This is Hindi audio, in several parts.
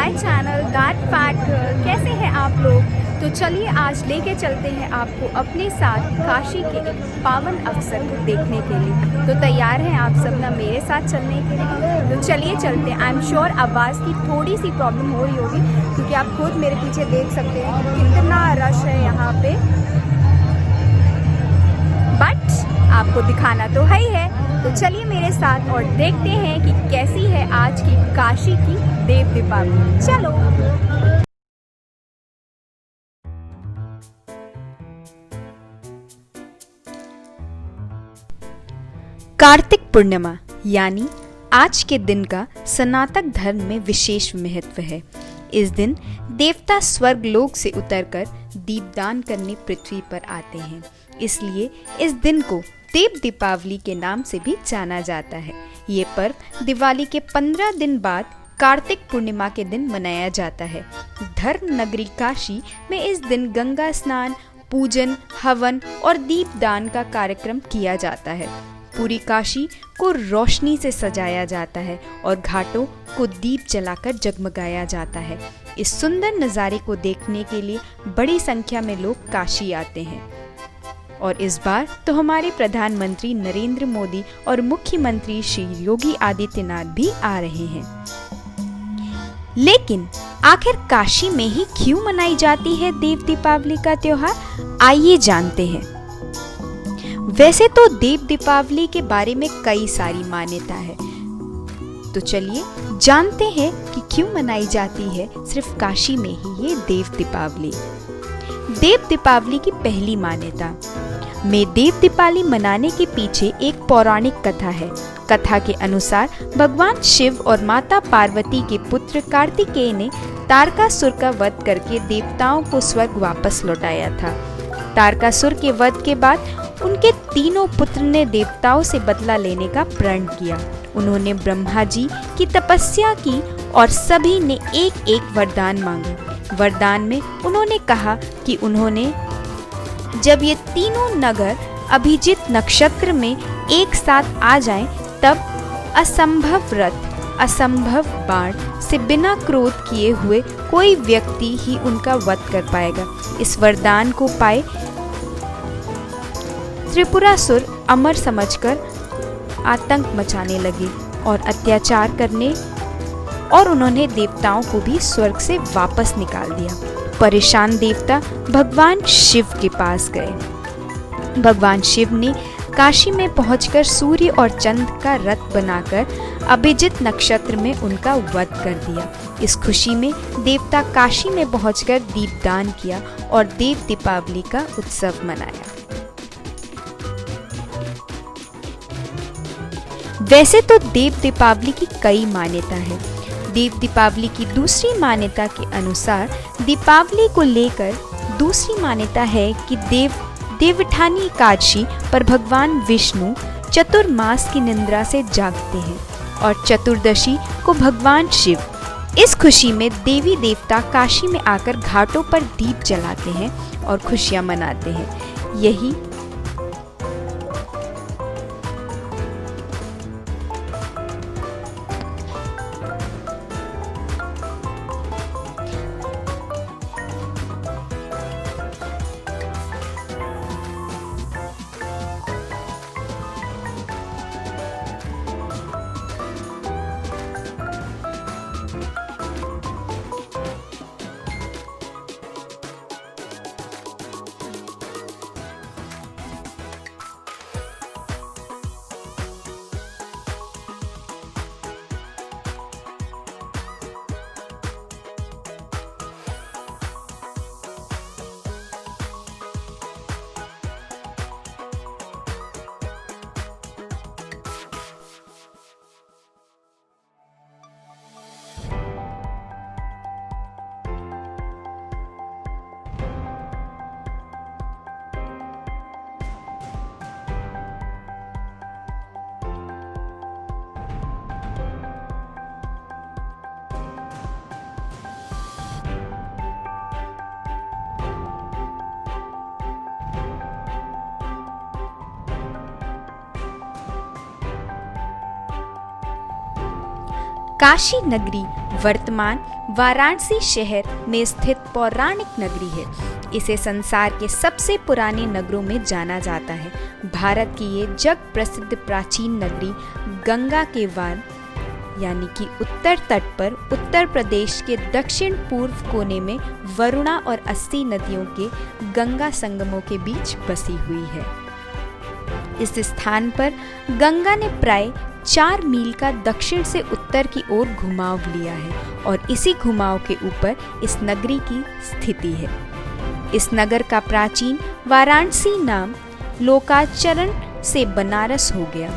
My channel that fact girl. कैसे हैं आप लोग? तो चलिए आज लेके चलते हैं आपको अपने साथ काशी के एक पावन अवसर को देखने के लिए। तो तैयार हैं आप सब ना मेरे साथ चलने के लिए? तो चलिए चलते हैं। आई एम श्योर आवाज़ की थोड़ी सी प्रॉब्लम हो रही होगी क्योंकि आप खुद मेरे पीछे देख सकते हैं कि कितना रश है यहाँ पे, बट आपको दिखाना तो है ही है। तो चलिए मेरे साथ और देखते हैं कि कैसी है आज की काशी की देव दीपावली। चलो। कार्तिक पूर्णिमा यानी आज के दिन का सनातन धर्म में विशेष महत्व है। इस दिन देवता स्वर्गलोक से उतरकर दीपदान करने पृथ्वी पर आते हैं, इसलिए इस दिन को देव दीपावली के नाम से भी जाना जाता है। ये पर्व दिवाली के 15 दिन बाद कार्तिक पूर्णिमा के दिन मनाया जाता है। धर्म नगरी काशी में इस दिन गंगा स्नान, पूजन, हवन और दीपदान का कार्यक्रम किया जाता है। पूरी काशी को रोशनी से सजाया जाता है और घाटों को दीप जलाकर जगमगाया जाता है। इस सुंदर नज़ारे को देखने के लिए बड़ी संख्या में लोग काशी आते हैं और इस बार तो हमारे प्रधानमंत्री नरेंद्र मोदी और मुख्यमंत्री श्री योगी आदित्यनाथ भी आ रहे हैं। लेकिन आखिर काशी में ही क्यों मनाई जाती है देव दीपावली का त्योहार? आइए जानते हैं। वैसे तो देव दीपावली के बारे में कई सारी मान्यता है, तो चलिए जानते हैं कि क्यों मनाई जाती है सिर्फ काशी में ही ये देव दीपावली। देव दीपावली की पहली मान्यता में देव दीपावली मनाने के पीछे एक पौराणिक कथा है। कथा के अनुसार भगवान शिव और माता पार्वती के पुत्र कार्तिकेय ने तारकासुर का वध करके देवताओं को स्वर्ग वापस लौटाया था। तारकासुर के वध के बाद उनके तीनों पुत्र ने देवताओं से बदला लेने का प्रण किया। उन्होंने ब्रह्मा जी की तपस्या की और सभी ने एक एक वरदान मांगे। वरदान में उन्होंने कहा कि उन्होंने जब ये तीनों नगर अभिजीत नक्षत्र में एक साथ आ जाएं, तब असंभव रथ, असंभव बाण से बिना क्रोध किए हुए कोई व्यक्ति ही उनका वध कर पाएगा। इस वरदान को पाए त्रिपुरासुर अमर समझकर आतंक मचाने लगे और अत्याचार करने और उन्होंने देवताओं को भी स्वर्ग से वापस निकाल दिया। परेशान देवता भगवान शिव के पास गए। भगवान शिव ने काशी में पहुंचकर सूर्य और चंद्र का रथ बनाकर अभिजीत नक्षत्र में उनका वध कर दिया। इस खुशी में देवता काशी में पहुंचकर दीपदान किया और देव दीपावली का उत्सव मनाया। वैसे तो देव दीपावली की कई मान्यता है। देव दीपावली की दूसरी मान्यता के अनुसार दीपावली को लेकर दूसरी मान्यता है कि देवउठानी एकादशी पर भगवान विष्णु चतुर्मास की निद्रा से जागते हैं और चतुर्दशी को भगवान शिव इस खुशी में देवी देवता काशी में आकर घाटों पर दीप जलाते हैं और खुशियां मनाते हैं। यही काशी नगरी वर्तमान वाराणसी शहर में स्थित पौराणिक नगरी है। इसे संसार के सबसे पुराने नगरों में जाना जाता है। भारत की ये जग प्रसिद्ध प्राचीन नगरी गंगा के वार यानी कि उत्तर तट पर उत्तर प्रदेश के दक्षिण पूर्व कोने में वरुणा और अस्सी नदियों के गंगा संगमों के बीच बसी हुई है। इस स्थान पर गंगा ने प्राय 4 मील का दक्षिण से उत्तर की ओर घुमाव लिया है और इसी घुमाव के ऊपर इस नगरी की स्थिति है। इस नगर का प्राचीन वाराणसी नाम लोकाचरण से बनारस हो गया।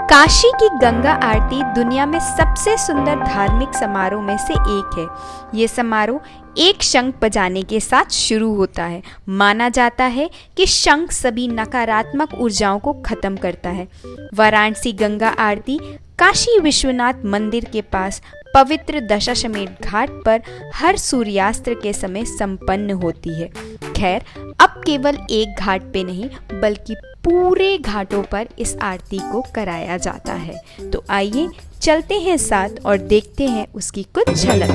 काशी की गंगा आरती दुनिया में सबसे सुंदर धार्मिक समारोह में से एक है। ये समारोह एक शंख बजाने के साथ शुरू होता है। माना जाता है कि शंख सभी नकारात्मक ऊर्जाओं को खत्म करता है। वाराणसी गंगा आरती काशी विश्वनाथ मंदिर के पास पवित्र दशाश्वमेध घाट पर हर सूर्यास्त के समय संपन्न होती है। खैर, अब केवल एक घाट पे नहीं बल्कि पूरे घाटों पर इस आरती को कराया जाता है। तो आइए चलते हैं साथ और देखते हैं उसकी कुछ झलक।